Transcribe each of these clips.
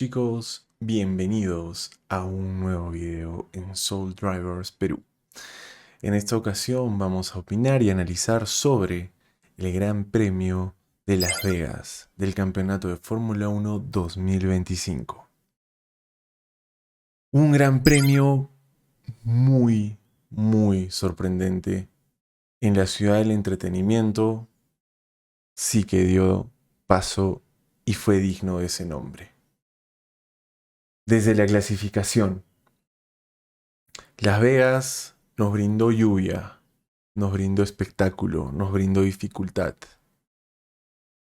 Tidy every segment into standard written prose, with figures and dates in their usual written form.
Chicos, bienvenidos a un nuevo video en Soul Drivers Perú. En esta ocasión vamos a opinar y analizar sobre el Gran Premio de Las Vegas del Campeonato de Fórmula 1 2025. Un Gran Premio muy sorprendente en la ciudad del entretenimiento. Sí que dio paso y fue digno de ese nombre. Desde la clasificación, Las Vegas nos brindó lluvia, nos brindó espectáculo, nos brindó dificultad.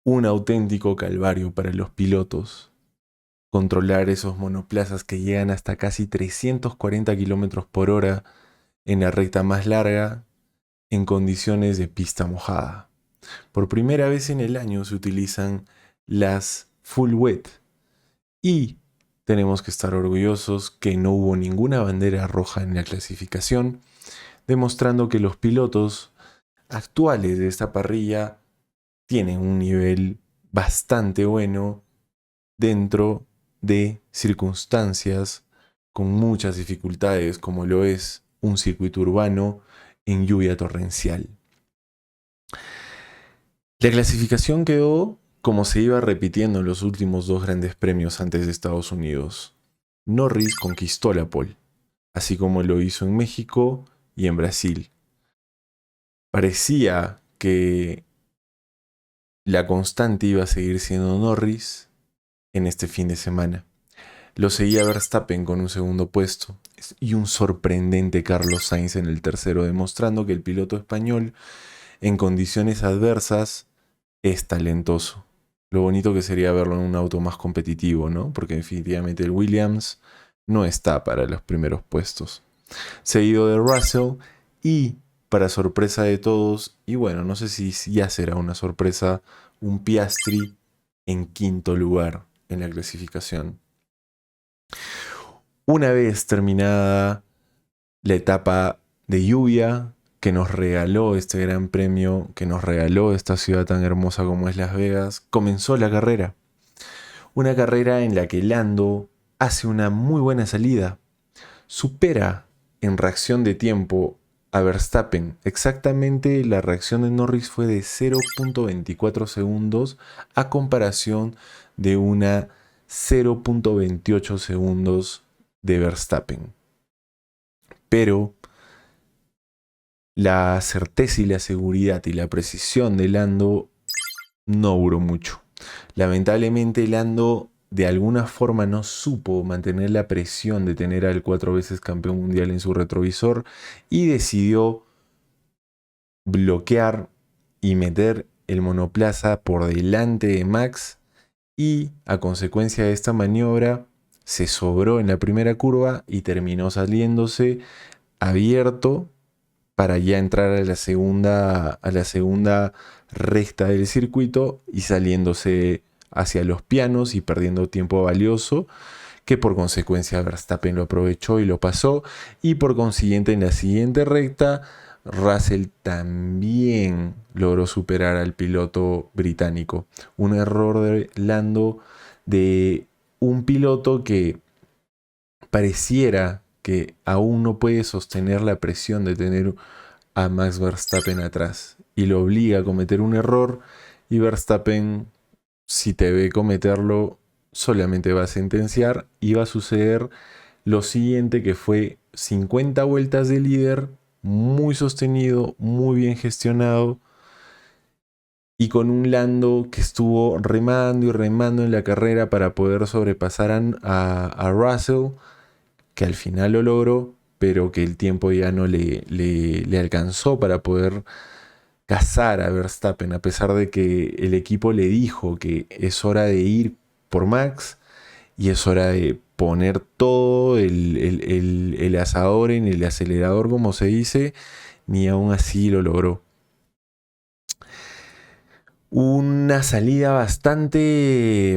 Un auténtico calvario para los pilotos. Controlar esos monoplazas que llegan hasta casi 340 kilómetros por hora en la recta más larga en condiciones de pista mojada. Por primera vez en el año se utilizan las full wet y tenemos que estar orgullosos que no hubo ninguna bandera roja en la clasificación, demostrando que los pilotos actuales de esta parrilla tienen un nivel bastante bueno dentro de circunstancias con muchas dificultades, como lo es un circuito urbano en lluvia torrencial. La clasificación quedó como se iba repitiendo en los últimos dos grandes premios antes de Estados Unidos. Norris conquistó la pole, así como lo hizo en México y en Brasil. Parecía que la constante iba a seguir siendo Norris en este fin de semana. Lo seguía Verstappen con un segundo puesto y un sorprendente Carlos Sainz en el tercero, demostrando que el piloto español en condiciones adversas es talentoso. Lo bonito que sería verlo en un auto más competitivo, ¿no? Porque definitivamente el Williams no está para los primeros puestos. Seguido de Russell y, para sorpresa de todos, y bueno, no sé si ya será una sorpresa, un Piastri en quinto lugar en la clasificación. Una vez terminada la etapa de lluvia que nos regaló este gran premio, que nos regaló esta ciudad tan hermosa como es Las Vegas, comenzó la carrera. Una carrera en la que Lando hace una muy buena salida. Supera en reacción de tiempo a Verstappen. Exactamente la reacción de Norris fue de 0.24 segundos a comparación de una 0.28 segundos de Verstappen. Pero la certeza y la seguridad y la precisión de Lando no duró mucho. Lamentablemente Lando de alguna forma no supo mantener la presión de tener al 4 veces campeón mundial en su retrovisor y decidió bloquear y meter el monoplaza por delante de Max, y a consecuencia de esta maniobra se sobró en la primera curva y terminó saliéndose abierto para ya entrar a la segunda recta del circuito y saliéndose hacia los pianos y perdiendo tiempo valioso, que por consecuencia Verstappen lo aprovechó y lo pasó, y por consiguiente en la siguiente recta Russell también logró superar al piloto británico. Un error de Lando, de un piloto que pareciera que aún no puede sostener la presión de tener a Max Verstappen atrás y lo obliga a cometer un error, y Verstappen, si te ve cometerlo, solamente va a sentenciar y va a suceder lo siguiente, que fue 50 vueltas de líder, muy sostenido, muy bien gestionado, y con un Lando que estuvo remando y remando en la carrera para poder sobrepasar a Russell, que al final lo logró, pero que el tiempo ya no le alcanzó para poder cazar a Verstappen, a pesar de que el equipo le dijo que es hora de ir por Max y es hora de poner todo el asador en el acelerador, como se dice, ni aún así lo logró. Una salida bastante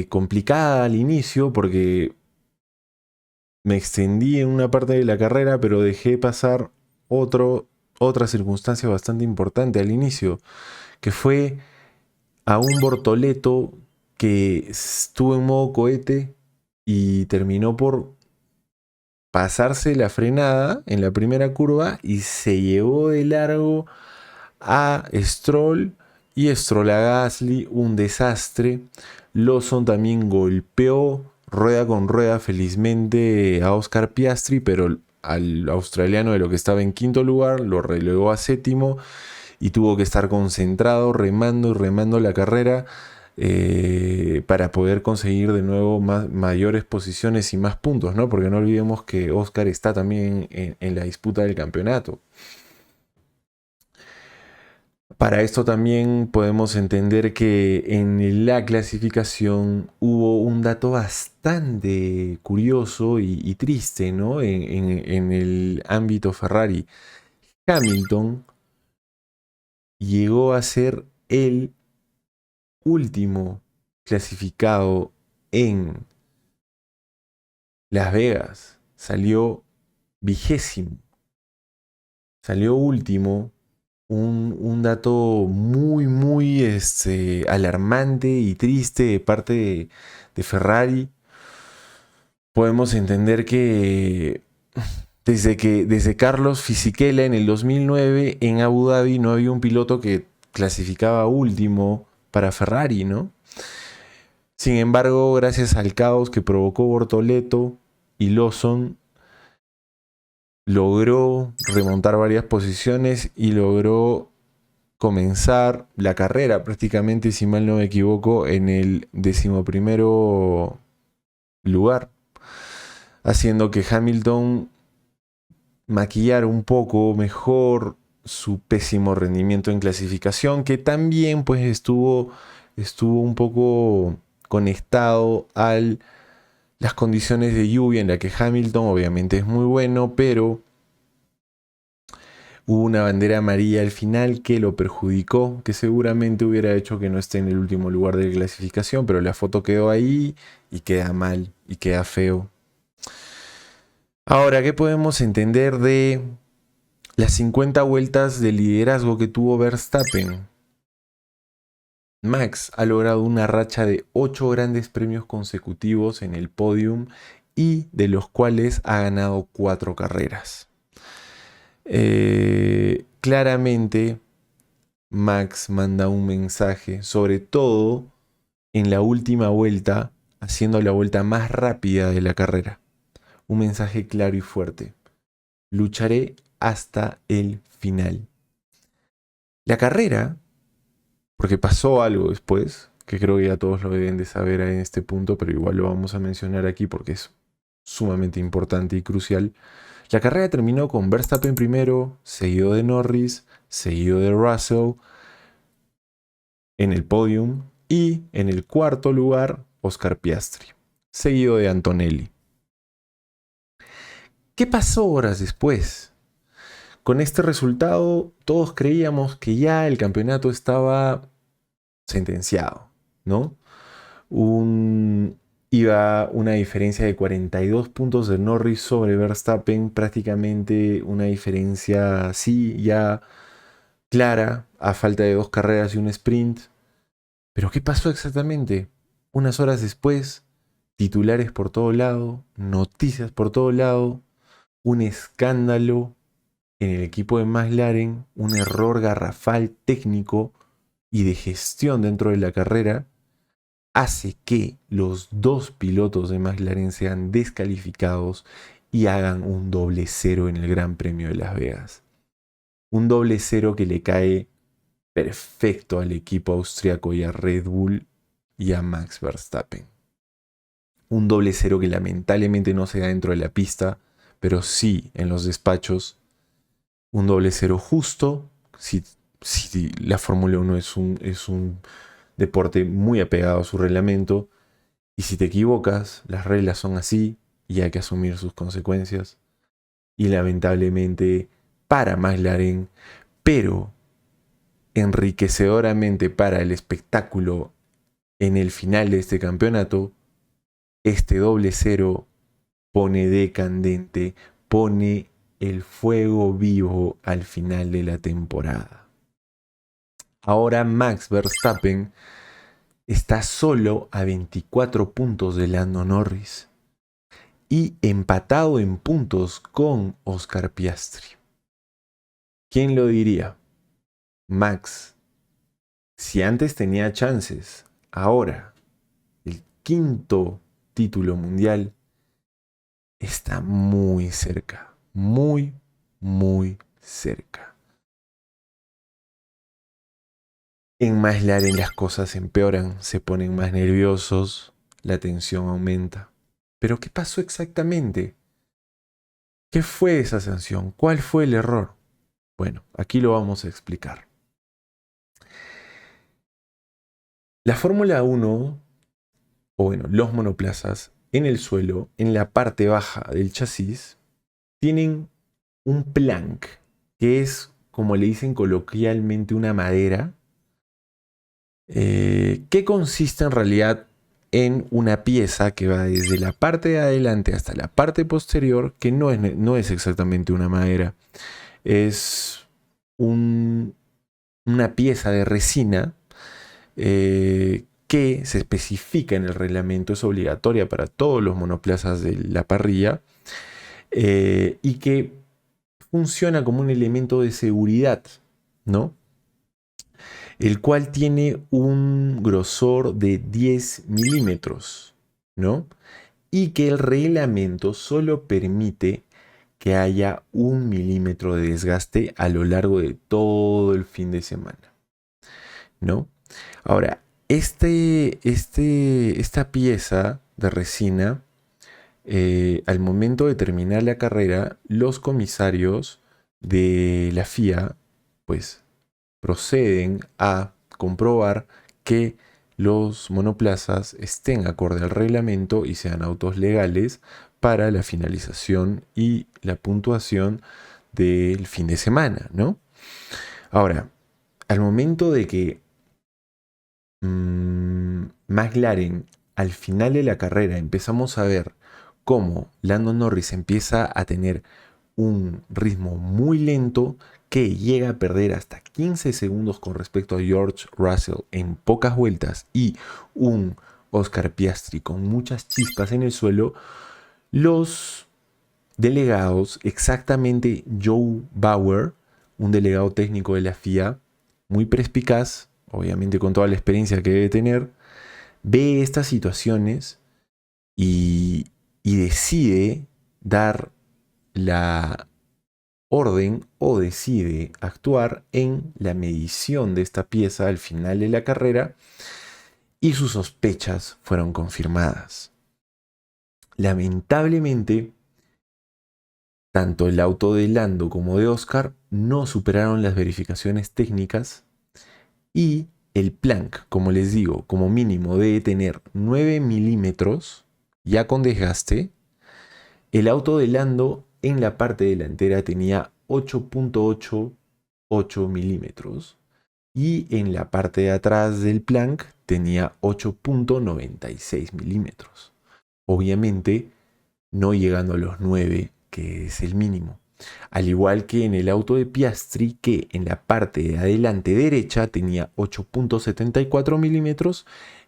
complicada al inicio, porque me extendí en una parte de la carrera, pero dejé pasar otra circunstancia bastante importante al inicio, que fue a un Bortoleto que estuvo en modo cohete y terminó por pasarse la frenada en la primera curva y se llevó de largo a Stroll y Stroll a Gasly, un desastre. Lawson también golpeó rueda con rueda felizmente a Oscar Piastri, pero al australiano de lo que estaba en quinto lugar lo relegó a séptimo y tuvo que estar concentrado remando y remando la carrera para poder conseguir de nuevo mayores posiciones y más puntos, ¿no? Porque no olvidemos que Oscar está también en la disputa del campeonato. Para esto también podemos entender que en la clasificación hubo un dato bastante curioso y triste, ¿no? En el ámbito Ferrari. Hamilton llegó a ser el último clasificado en Las Vegas. Salió 20º. Salió último. Un dato muy alarmante y triste de parte de Ferrari. Podemos entender que desde Carlos Fisichella en el 2009 en Abu Dhabi no había un piloto que clasificaba último para Ferrari, ¿no? Sin embargo, gracias al caos que provocó Bortoleto y Lawson, logró remontar varias posiciones y logró comenzar la carrera prácticamente, si mal no me equivoco, en el 11º lugar, haciendo que Hamilton maquillara un poco mejor su pésimo rendimiento en clasificación, que también pues estuvo un poco conectado a las condiciones de lluvia en la que Hamilton obviamente es muy bueno, pero hubo una bandera amarilla al final que lo perjudicó, que seguramente hubiera hecho que no esté en el último lugar de clasificación, pero la foto quedó ahí y queda mal y queda feo. Ahora, ¿qué podemos entender de las 50 vueltas de liderazgo que tuvo Verstappen? Max ha logrado una racha de 8 grandes premios consecutivos en el podium y de los cuales ha ganado 4 carreras. Claramente Max manda un mensaje, sobre todo en la última vuelta, haciendo la vuelta más rápida de la carrera. Un mensaje claro y fuerte. Lucharé hasta el final. La carrera, porque pasó algo después, que creo que ya todos lo deben de saber en este punto, pero igual lo vamos a mencionar aquí porque es sumamente importante y crucial. La carrera terminó con Verstappen primero, seguido de Norris, seguido de Russell en el podium y en el cuarto lugar Oscar Piastri, seguido de Antonelli. ¿Qué pasó horas después? Con este resultado todos creíamos que ya el campeonato estaba sentenciado, ¿no? Iba una diferencia de 42 puntos de Norris sobre Verstappen, prácticamente una diferencia sí ya clara, a falta de 2 carreras y un sprint. Pero ¿qué pasó exactamente? Unas horas después, titulares por todo lado, noticias por todo lado, un escándalo en el equipo de McLaren, un error garrafal técnico y de gestión dentro de la carrera, hace que los 2 pilotos de McLaren sean descalificados y hagan un 0 en el Gran Premio de Las Vegas. Un 0 que le cae perfecto al equipo austriaco y a Red Bull y a Max Verstappen. Un 0 que lamentablemente no se da dentro de la pista, pero sí en los despachos. Un 0 justo, si la Fórmula 1 es un deporte muy apegado a su reglamento, y si te equivocas, las reglas son así y hay que asumir sus consecuencias. Y lamentablemente para McLaren, pero enriquecedoramente para el espectáculo en el final de este campeonato, este 0 pone de candente, pone el fuego vivo al final de la temporada. Ahora Max Verstappen está solo a 24 puntos de Lando Norris y empatado en puntos con Oscar Piastri. ¿Quién lo diría? Max, si antes tenía chances, ahora el quinto título mundial está muy cerca, muy, muy cerca. En McLaren las cosas empeoran, se ponen más nerviosos, la tensión aumenta. ¿Pero qué pasó exactamente? ¿Qué fue esa sanción? ¿Cuál fue el error? Bueno, aquí lo vamos a explicar. La Fórmula 1, o bueno, los monoplazas, en el suelo, en la parte baja del chasis, tienen un plank, que es, como le dicen coloquialmente, una madera, que consiste en realidad en una pieza que va desde la parte de adelante hasta la parte posterior, que no es exactamente una madera, es una pieza de resina que se especifica en el reglamento, es obligatoria para todos los monoplazas de la parrilla, y que funciona como un elemento de seguridad, ¿no? El cual tiene un grosor de 10 milímetros, ¿no? Y que el reglamento solo permite que haya 1 milímetro de desgaste a lo largo de todo el fin de semana, ¿no? Ahora, esta pieza de resina, al momento de terminar la carrera, los comisarios de la FIA, pues, proceden a comprobar que los monoplazas estén acorde al reglamento y sean autos legales para la finalización y la puntuación del fin de semana, ¿no? Ahora, al momento de que McLaren, al final de la carrera, empezamos a ver cómo Lando Norris empieza a tener un ritmo muy lento que llega a perder hasta 15 segundos con respecto a George Russell en pocas vueltas y un Oscar Piastri con muchas chispas en el suelo, los delegados, exactamente Joe Bauer, un delegado técnico de la FIA, muy perspicaz, obviamente con toda la experiencia que debe tener, ve estas situaciones y decide dar la orden o decide actuar en la medición de esta pieza al final de la carrera y sus sospechas fueron confirmadas. Lamentablemente, tanto el auto de Lando como de Oscar no superaron las verificaciones técnicas y el plank, como les digo, como mínimo debe tener 9 milímetros ya con desgaste. El auto de Lando en la parte delantera tenía 8.88 milímetros y en la parte de atrás del plank tenía 8.96 milímetros. Obviamente no llegando a los 9, que es el mínimo. Al igual que en el auto de Piastri, que en la parte de adelante derecha tenía 8.74 milímetros,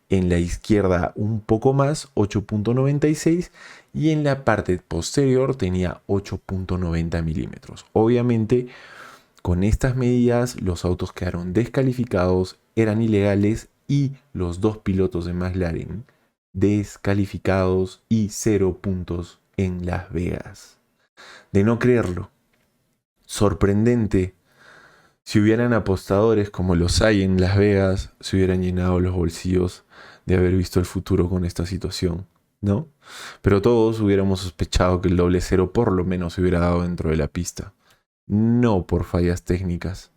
en la izquierda un poco más, 8.96, y en la parte posterior tenía 8.90 milímetros. Obviamente, con estas medidas los autos quedaron descalificados, eran ilegales y los dos pilotos de McLaren descalificados y 0 puntos en Las Vegas. De no creerlo, sorprendente, si hubieran apostadores como los hay en Las Vegas, se hubieran llenado los bolsillos de haber visto el futuro con esta situación, ¿no? Pero todos hubiéramos sospechado que el doble cero por lo menos se hubiera dado dentro de la pista, no por fallas técnicas.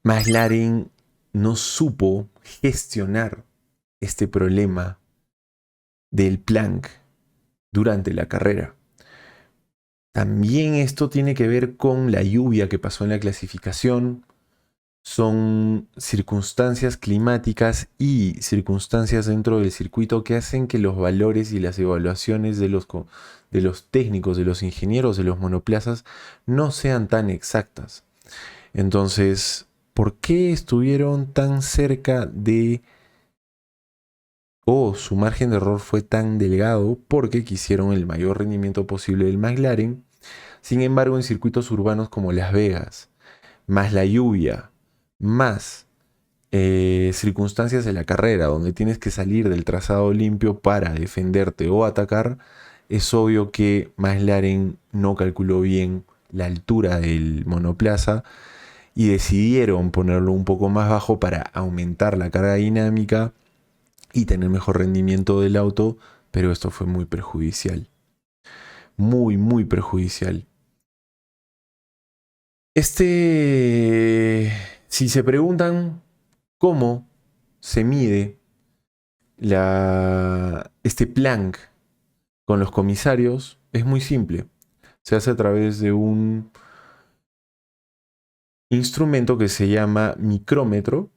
McLaren no supo gestionar este problema del plank durante la carrera. También esto tiene que ver con la lluvia que pasó en la clasificación. Son circunstancias climáticas y circunstancias dentro del circuito que hacen que los valores y las evaluaciones de los técnicos, de los ingenieros de los monoplazas no sean tan exactas. Entonces, ¿Por qué estuvieron tan cerca de... o su margen de error fue tan delgado? Porque quisieron el mayor rendimiento posible del McLaren. Sin embargo, en circuitos urbanos como Las Vegas, más la lluvia, más circunstancias de la carrera donde tienes que salir del trazado limpio para defenderte o atacar, es obvio que McLaren no calculó bien la altura del monoplaza y decidieron ponerlo un poco más bajo para aumentar la carga dinámica y tener mejor rendimiento del auto, pero esto fue muy perjudicial. Muy, muy perjudicial. Si se preguntan cómo se mide este plank con los comisarios, es muy simple. Se hace a través de un instrumento que se llama micrómetro,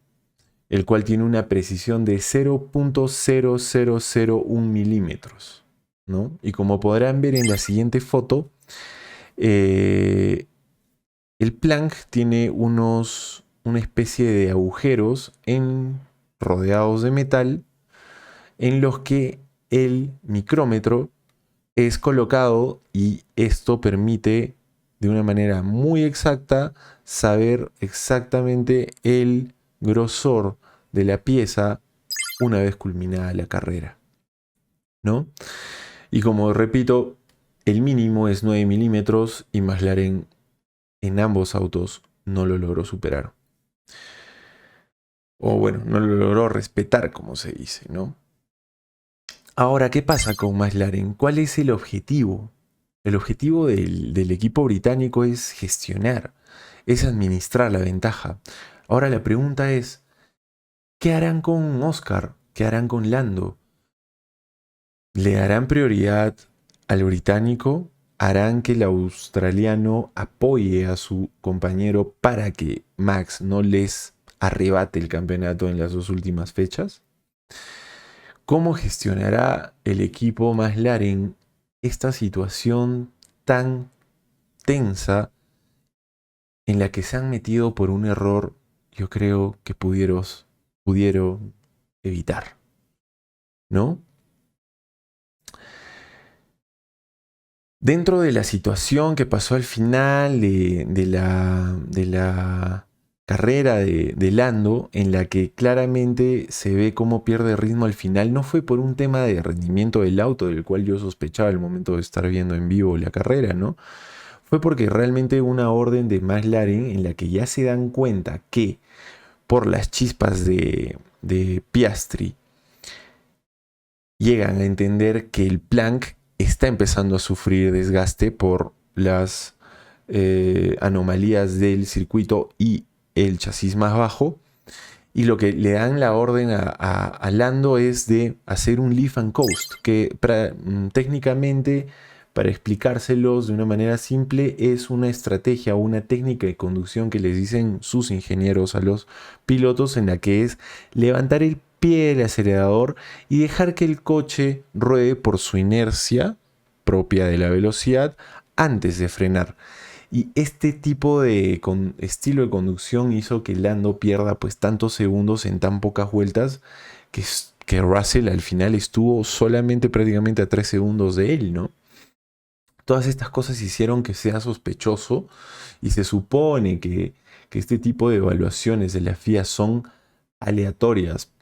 el cual tiene una precisión de 0.0001 milímetros, ¿no? Y como podrán ver en la siguiente foto, el plank tiene una especie de agujeros rodeados de metal en los que el micrómetro es colocado y esto permite de una manera muy exacta saber exactamente el grosor de la pieza una vez culminada la carrera, ¿no? Y como repito, el mínimo es 9 milímetros y McLaren en ambos autos no lo logró superar. O bueno, no lo logró respetar, como se dice, ¿no? Ahora, ¿qué pasa con McLaren? ¿Cuál es el objetivo? El objetivo del equipo británico es gestionar, es administrar la ventaja. Ahora la pregunta es, ¿qué harán con Oscar? ¿Qué harán con Lando? ¿Le darán prioridad al británico? ¿Harán que el australiano apoye a su compañero para que Max no les arrebate el campeonato en las dos últimas fechas? ¿Cómo gestionará el equipo McLaren esta situación tan tensa en la que se han metido por un error, yo creo que pudieron evitar, ¿no? Dentro de la situación que pasó al final de la carrera de Lando, en la que claramente se ve cómo pierde ritmo al final, no fue por un tema de rendimiento del auto, del cual yo sospechaba al momento de estar viendo en vivo la carrera, ¿no? Fue porque realmente una orden de McLaren en la que ya se dan cuenta que por las chispas de Piastri llegan a entender que el plank está empezando a sufrir desgaste por las anomalías del circuito y el chasis más bajo. Y lo que le dan la orden a Lando es de hacer un leave and coast, que técnicamente, para explicárselos de una manera simple, es una estrategia o una técnica de conducción que les dicen sus ingenieros a los pilotos, en la que es levantar el pie del acelerador y dejar que el coche ruede por su inercia propia de la velocidad antes de frenar. Y este tipo de estilo de conducción hizo que Lando pierda pues tantos segundos en tan pocas vueltas que Russell al final estuvo solamente prácticamente a 3 segundos de él, ¿no? Todas estas cosas hicieron que sea sospechoso y se supone que este tipo de evaluaciones de la FIA son aleatorias,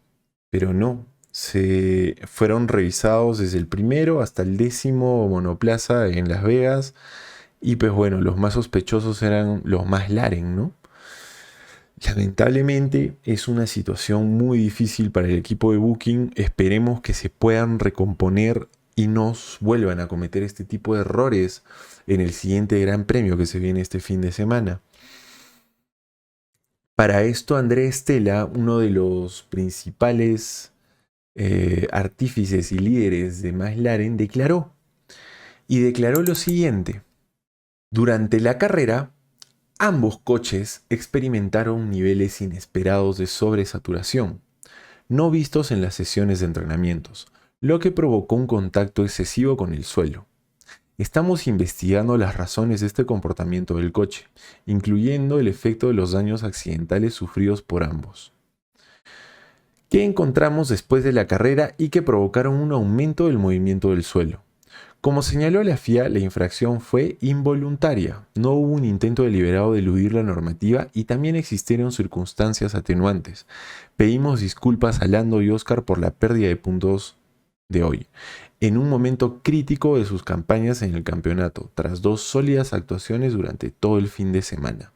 pero no. Se fueron revisados desde el primero hasta el 10º monoplaza en Las Vegas. Y pues bueno, los más sospechosos eran los McLaren, ¿no? Lamentablemente es una situación muy difícil para el equipo de Booking. Esperemos que se puedan recomponer y no vuelvan a cometer este tipo de errores en el siguiente Gran Premio que se viene este fin de semana. Para esto, André Stella, uno de los principales artífices y líderes de McLaren, declaró lo siguiente: durante la carrera, ambos coches experimentaron niveles inesperados de sobresaturación, no vistos en las sesiones de entrenamientos, lo que provocó un contacto excesivo con el suelo. Estamos investigando las razones de este comportamiento del coche, incluyendo el efecto de los daños accidentales sufridos por ambos. ¿Qué encontramos después de la carrera y que provocaron un aumento del movimiento del suelo? Como señaló la FIA, la infracción fue involuntaria, no hubo un intento deliberado de eludir la normativa y también existieron circunstancias atenuantes. Pedimos disculpas a Lando y Oscar por la pérdida de puntos de hoy, en un momento crítico de sus campañas en el campeonato, tras 2 sólidas actuaciones durante todo el fin de semana.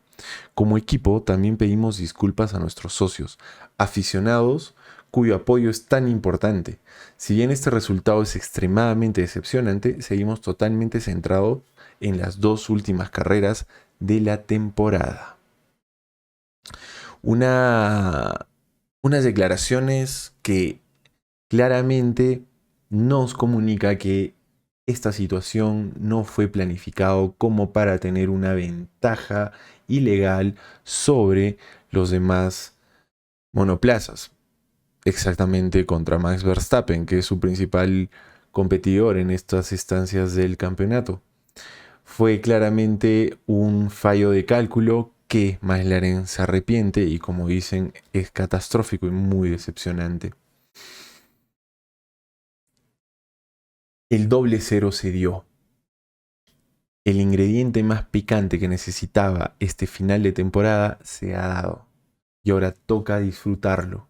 Como equipo, también pedimos disculpas a nuestros socios, aficionados, cuyo apoyo es tan importante. Si bien este resultado es extremadamente decepcionante, seguimos totalmente centrados en las 2 últimas carreras de la temporada. Unas declaraciones que claramente nos comunica que esta situación no fue planificado como para tener una ventaja ilegal sobre los demás monoplazas. Exactamente contra Max Verstappen, que es su principal competidor en estas instancias del campeonato. Fue claramente un fallo de cálculo que McLaren se arrepiente y, como dicen, es catastrófico y muy decepcionante. El doble cero se dio. El ingrediente más picante que necesitaba este final de temporada se ha dado. Y ahora toca disfrutarlo.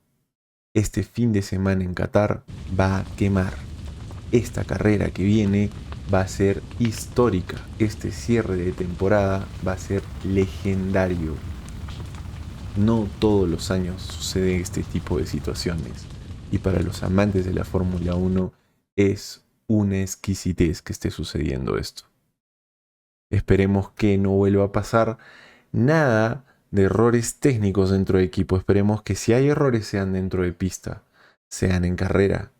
Este fin de semana en Qatar va a quemar. Esta carrera que viene va a ser histórica. Este cierre de temporada va a ser legendario. No todos los años sucede este tipo de situaciones. Y para los amantes de la Fórmula 1 es una exquisitez que esté sucediendo esto. Esperemos que no vuelva a pasar nada de errores técnicos dentro de equipo. Esperemos que si hay errores sean dentro de pista, sean en carrera.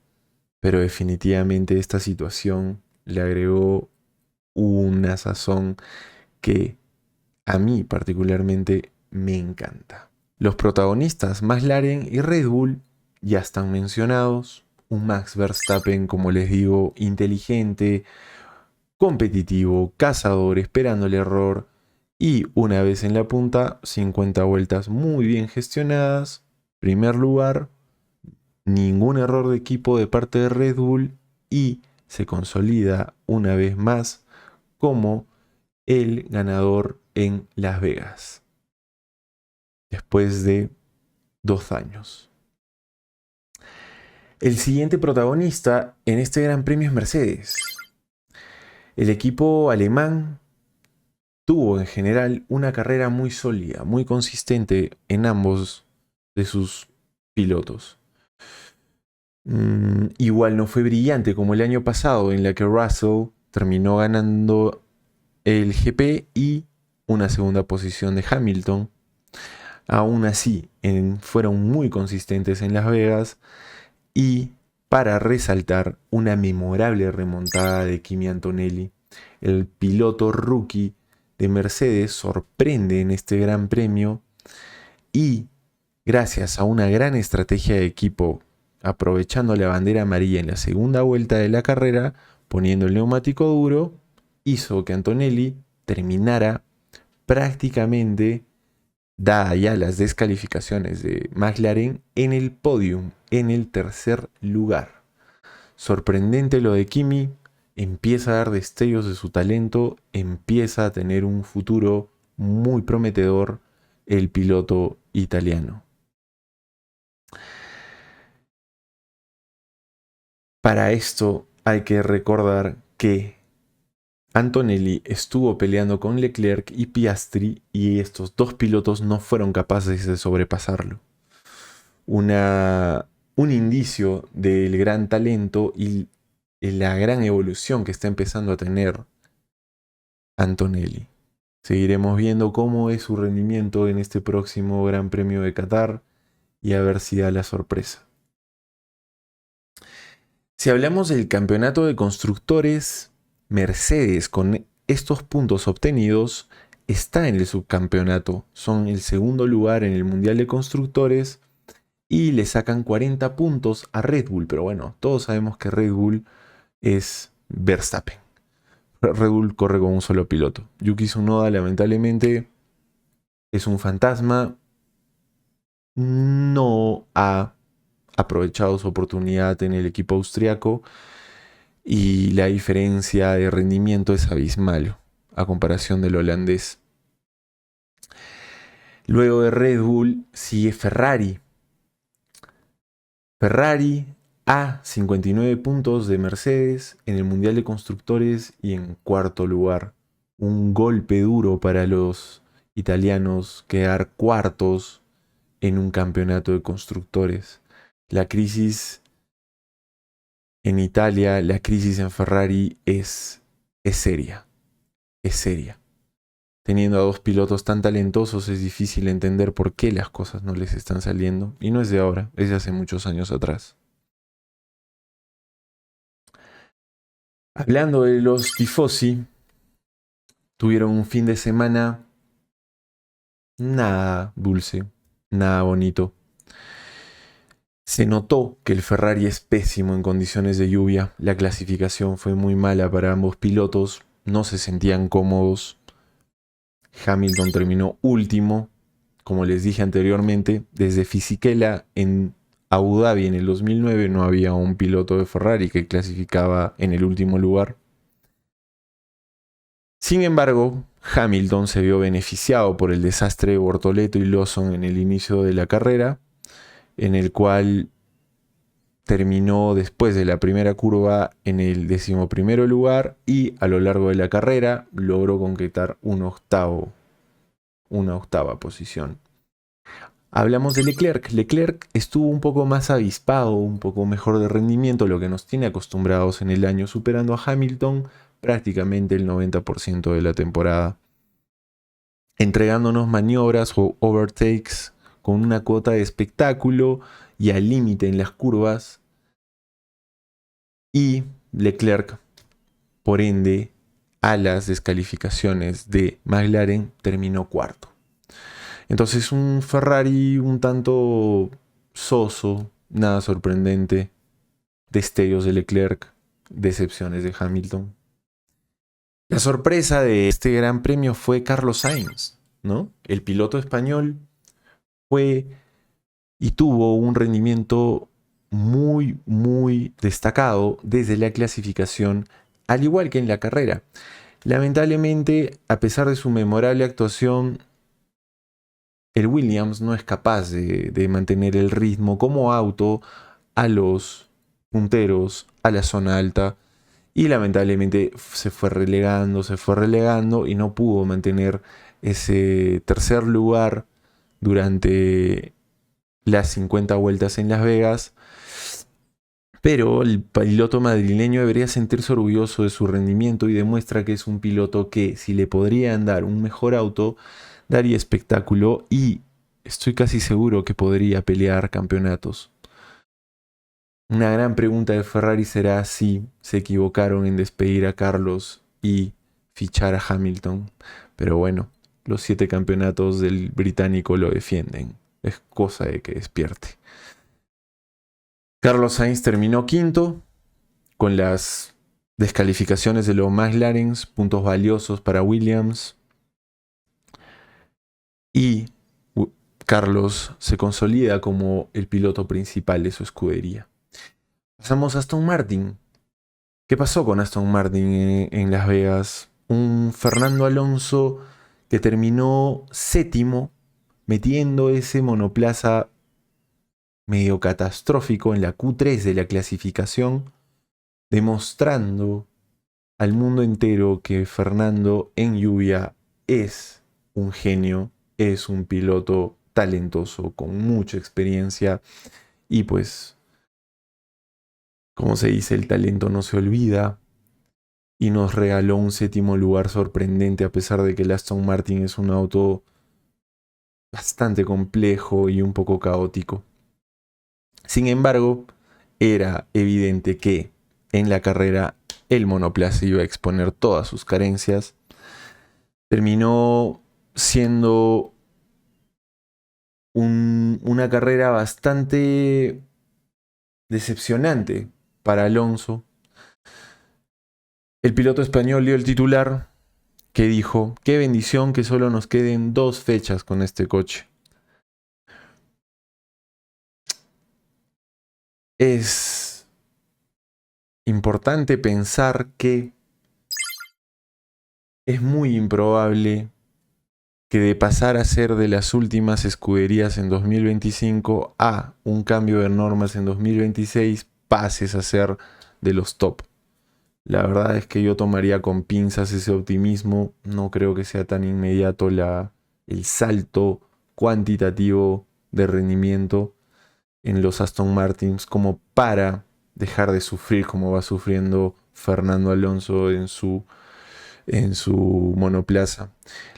Pero definitivamente esta situación le agregó una sazón que a mí particularmente me encanta. Los protagonistas McLaren y Red Bull ya están mencionados. Un Max Verstappen, como les digo, inteligente, competitivo, cazador, esperando el error. Y una vez en la punta, 50 vueltas muy bien gestionadas. Primer lugar, ningún error de equipo de parte de Red Bull y se consolida una vez más como el ganador en Las Vegas. Después de 2 años. El siguiente protagonista en este Gran Premio es Mercedes. El equipo alemán tuvo en general una carrera muy sólida, muy consistente en ambos de sus pilotos. Igual no fue brillante como el año pasado, en la que Russell terminó ganando el GP y una segunda posición de Hamilton. Aún así, fueron muy consistentes en Las Vegas y para resaltar una memorable remontada de Kimi Antonelli, el piloto rookie de Mercedes sorprende en este Gran Premio y gracias a una gran estrategia de equipo, aprovechando la bandera amarilla en la segunda vuelta de la carrera, poniendo el neumático duro, hizo que Antonelli terminara prácticamente, dada ya las descalificaciones de McLaren, en el podium, en el tercer lugar. Sorprendente lo de Kimi, empieza a dar destellos de su talento, empieza a tener un futuro muy prometedor el piloto italiano. Para esto hay que recordar que Antonelli estuvo peleando con Leclerc y Piastri y estos 2 pilotos no fueron capaces de sobrepasarlo. Un indicio del gran talento y la gran evolución que está empezando a tener Antonelli. Seguiremos viendo cómo es su rendimiento en este próximo Gran Premio de Qatar y a ver si da la sorpresa. Si hablamos del campeonato de constructores, Mercedes con estos puntos obtenidos está en el subcampeonato. Son el segundo lugar en el Mundial de Constructores y le sacan 40 puntos a Red Bull. Pero bueno, todos sabemos que Red Bull es Verstappen. Red Bull corre con un solo piloto. Yuki Tsunoda lamentablemente es un fantasma. No ha aprovechado su oportunidad en el equipo austriaco y la diferencia de rendimiento es abismal a comparación del holandés. Luego de Red Bull sigue Ferrari. Ferrari a 59 puntos de Mercedes en el Mundial de Constructores y en cuarto lugar. Un golpe duro para los italianos quedar cuartos en un campeonato de constructores. La crisis en Italia, la crisis en Ferrari es seria. Es seria. Teniendo a dos pilotos tan talentosos es difícil entender por qué las cosas no les están saliendo. Y no es de ahora, es de hace muchos años atrás. Hablando de los tifosi, tuvieron un fin de semana nada dulce, nada bonito. Se notó que el Ferrari es pésimo en condiciones de lluvia. La clasificación fue muy mala para ambos pilotos. No se sentían cómodos. Hamilton terminó último. Como les dije anteriormente, desde Fisichella en Abu Dhabi en el 2009 no había un piloto de Ferrari que clasificaba en el último lugar. Sin embargo, Hamilton se vio beneficiado por el desastre de Bortoleto y Lawson en el inicio de la carrera, en el cual terminó después de la primera curva en el 11º lugar y a lo largo de la carrera logró concretar una octava posición. Hablamos de Leclerc. Leclerc estuvo un poco más avispado, un poco mejor de rendimiento, lo que nos tiene acostumbrados en el año, superando a Hamilton prácticamente el 90% de la temporada, entregándonos maniobras o overtakes con una cuota de espectáculo y al límite en las curvas. Y Leclerc, por ende, a las descalificaciones de McLaren, terminó cuarto. Entonces un Ferrari un tanto soso, nada sorprendente, destellos de Leclerc, decepciones de Hamilton. La sorpresa de este gran premio fue Carlos Sainz, ¿no? El piloto español fue y tuvo un rendimiento muy destacado desde la clasificación, al igual que en la carrera. Lamentablemente, a pesar de su memorable actuación, el Williams no es capaz de mantener el ritmo como auto a los punteros, a la zona alta. Y lamentablemente se fue relegando y no pudo mantener ese tercer lugar durante las 50 vueltas en Las Vegas. Pero el piloto madrileño debería sentirse orgulloso de su rendimiento y demuestra que es un piloto que, si le podrían dar un mejor auto, daría espectáculo y estoy casi seguro que podría pelear campeonatos. Una gran pregunta de Ferrari será si se equivocaron en despedir a Carlos y fichar a Hamilton. Pero bueno, los 7 campeonatos del británico lo defienden. Es cosa de que despierte. Carlos Sainz terminó quinto con las descalificaciones de los McLaren, puntos valiosos para Williams. Y Carlos se consolida como el piloto principal de su escudería. Pasamos a Aston Martin. ¿Qué pasó con Aston Martin en Las Vegas? Un Fernando Alonso que terminó séptimo, metiendo ese monoplaza medio catastrófico en la Q3 de la clasificación, demostrando al mundo entero que Fernando en lluvia es un genio, es un piloto talentoso, con mucha experiencia y pues, como se dice, el talento no se olvida y nos regaló un séptimo lugar sorprendente a pesar de que el Aston Martin es un auto bastante complejo y un poco caótico. Sin embargo, era evidente que en la carrera el monoplaza iba a exponer todas sus carencias. Terminó siendo una carrera bastante decepcionante para Alonso. El piloto español dio el titular que dijo: qué bendición que solo nos queden 2 fechas con este coche. Es importante pensar que es muy improbable que de pasar a ser de las últimas escuderías en 2025 a un cambio de normas en 2026 pases a ser de los top. La verdad es que yo tomaría con pinzas ese optimismo. No creo que sea tan inmediato el salto cuantitativo de rendimiento en los Aston Martins como para dejar de sufrir como va sufriendo Fernando Alonso en su monoplaza.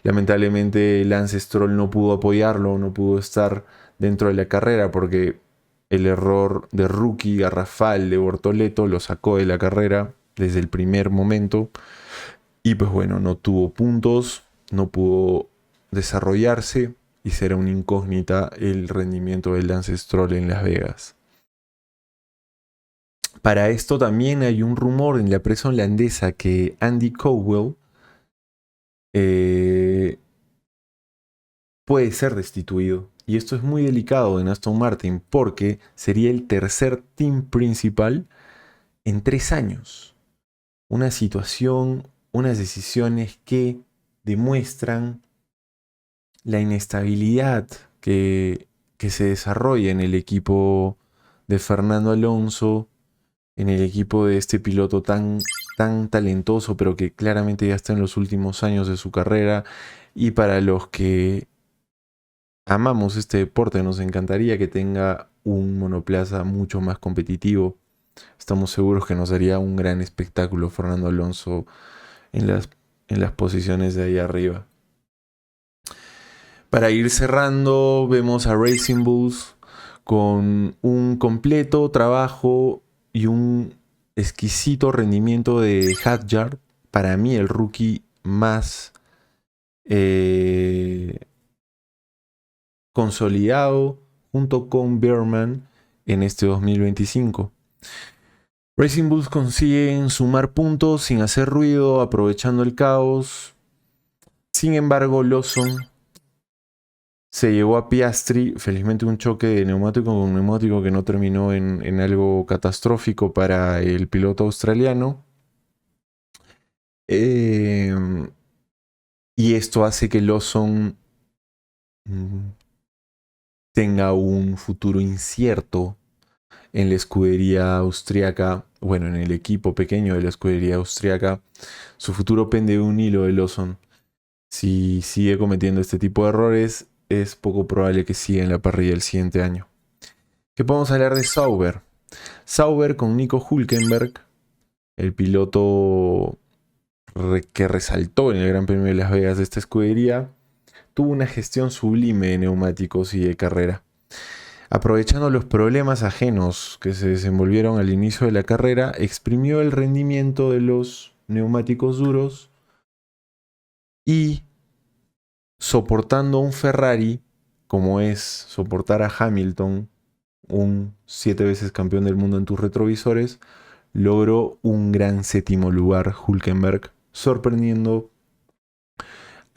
Lamentablemente Lance Stroll no pudo apoyarlo, no pudo estar dentro de la carrera porque el error de rookie garrafal de Bortoleto lo sacó de la carrera desde el primer momento y pues bueno, no tuvo puntos, no pudo desarrollarse y será una incógnita el rendimiento de Lance Stroll en Las Vegas. Para esto también hay un rumor en la prensa holandesa que Andy Cowell puede ser destituido. Y esto es muy delicado en Aston Martin porque sería el tercer team principal en 3 años. Una situación, unas decisiones que demuestran la inestabilidad que se desarrolla en el equipo de Fernando Alonso, en el equipo de este piloto tan talentoso, pero que claramente ya está en los últimos años de su carrera. Y para los que amamos este deporte, nos encantaría que tenga un monoplaza mucho más competitivo. Estamos seguros que nos daría un gran espectáculo Fernando Alonso en las posiciones de ahí arriba. Para ir cerrando, vemos a Racing Bulls con un completo trabajo y un exquisito rendimiento de Hadjar. Para mí el rookie más consolidado junto con Behrman en este 2025. Racing Bulls consiguen sumar puntos sin hacer ruido, aprovechando el caos. Sin embargo, Lawson se llevó a Piastri, felizmente un choque de neumático con neumático que no terminó en algo catastrófico para el piloto australiano. Y esto hace que Lawson tenga un futuro incierto en la escudería austriaca, bueno, en el equipo pequeño de la escudería austriaca. Su futuro pende de un hilo de Lawson. Si sigue cometiendo este tipo de errores, es poco probable que siga en la parrilla el siguiente año. ¿Qué podemos hablar de Sauber? Sauber con Nico Hülkenberg, el piloto que resaltó en el Gran Premio de Las Vegas de esta escudería, tuvo una gestión sublime de neumáticos y de carrera. Aprovechando los problemas ajenos que se desenvolvieron al inicio de la carrera, exprimió el rendimiento de los neumáticos duros y, soportando un Ferrari, como es soportar a Hamilton, un 7 veces campeón del mundo en tus retrovisores, logró un gran 7º lugar Hülkenberg, sorprendiendo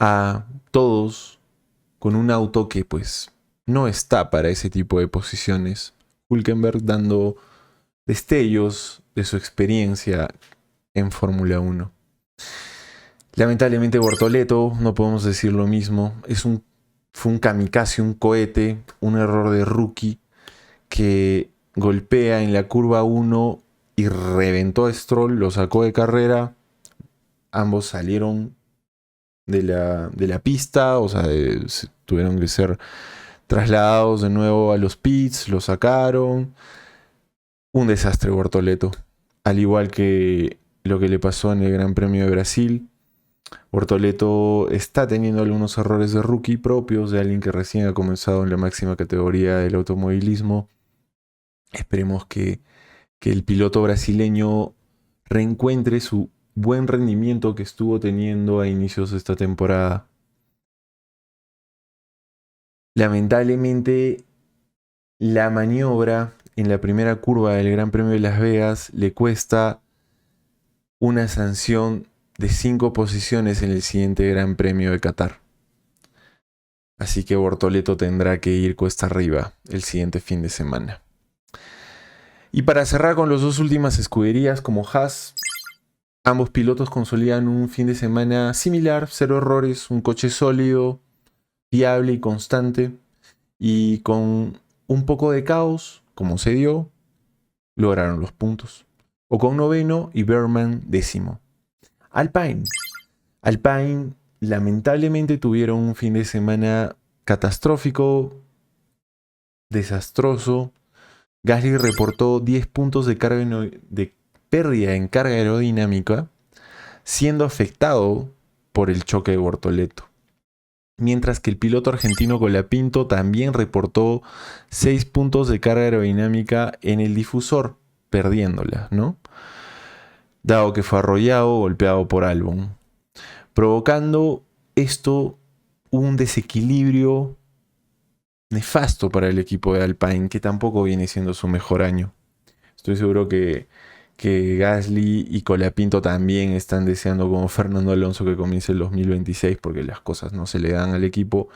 a todos con un auto que pues no está para ese tipo de posiciones. Hülkenberg dando destellos de su experiencia en Fórmula 1. Lamentablemente Bortoleto, no podemos decir lo mismo, fue un kamikaze, un cohete, un error de rookie que golpea en la curva 1 y reventó a Stroll, lo sacó de carrera. Ambos salieron de la pista, o sea, tuvieron que ser trasladados de nuevo a los pits, lo sacaron. Un desastre Bortoleto, al igual que lo que le pasó en el Gran Premio de Brasil. Bortoleto está teniendo algunos errores de rookie propios de alguien que recién ha comenzado en la máxima categoría del automovilismo. Esperemos que el piloto brasileño reencuentre su buen rendimiento que estuvo teniendo a inicios de esta temporada. Lamentablemente, la maniobra en la primera curva del Gran Premio de Las Vegas le cuesta una sanción de 5 posiciones en el siguiente Gran Premio de Qatar. Así que Bortoleto tendrá que ir cuesta arriba el siguiente fin de semana. Y para cerrar con las dos últimas escuderías como Haas, ambos pilotos consolidan un fin de semana similar, 0 errores, un coche sólido, fiable y constante, y con un poco de caos, como se dio, lograron los puntos. Ocon noveno y Berman décimo. Alpine lamentablemente tuvieron un fin de semana catastrófico, desastroso. Gasly reportó 10 puntos de pérdida en carga aerodinámica, siendo afectado por el choque de Bortoleto. Mientras que el piloto argentino Colapinto también reportó 6 puntos de carga aerodinámica en el difusor, perdiéndola, ¿no? Dado que fue arrollado, golpeado por Albon, provocando esto un desequilibrio nefasto para el equipo de Alpine, que tampoco viene siendo su mejor año. Estoy seguro que Gasly y Colapinto también están deseando, como Fernando Alonso, que comience el 2026, porque las cosas no se le dan al equipo.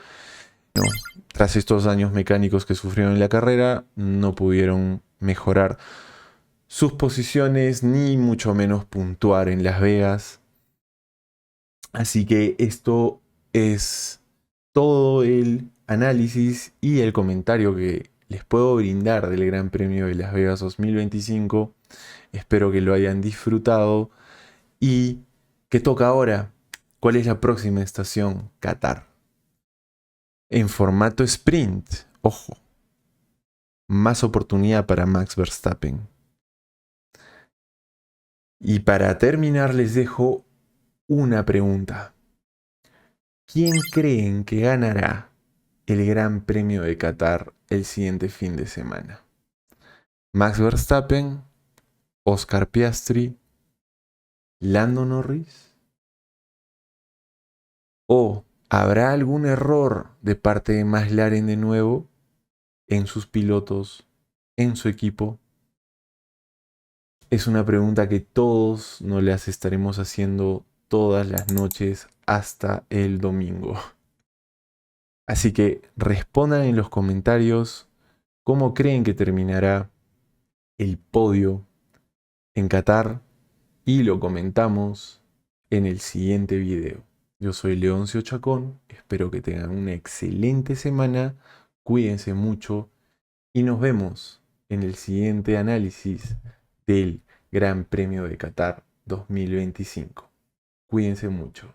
No, tras estos daños mecánicos que sufrieron en la carrera, no pudieron mejorar sus posiciones, ni mucho menos puntuar en Las Vegas. Así que esto es todo el análisis y el comentario que les puedo brindar del Gran Premio de Las Vegas 2025. Espero que lo hayan disfrutado. ¿Y qué toca ahora? ¿Cuál es la próxima estación? Qatar. En formato sprint. Ojo. Más oportunidad para Max Verstappen. Y para terminar les dejo una pregunta. ¿Quién creen que ganará el Gran Premio de Qatar el siguiente fin de semana? ¿Max Verstappen? ¿Oscar Piastri? ¿Lando Norris? ¿O habrá algún error de parte de McLaren de nuevo en sus pilotos, en su equipo? Es una pregunta que todos nos las estaremos haciendo todas las noches hasta el domingo. Así que respondan en los comentarios cómo creen que terminará el podio en Qatar y lo comentamos en el siguiente video. Yo soy Leoncio Chacón, espero que tengan una excelente semana, cuídense mucho y nos vemos en el siguiente análisis del Gran Premio de Qatar 2025. Cuídense mucho.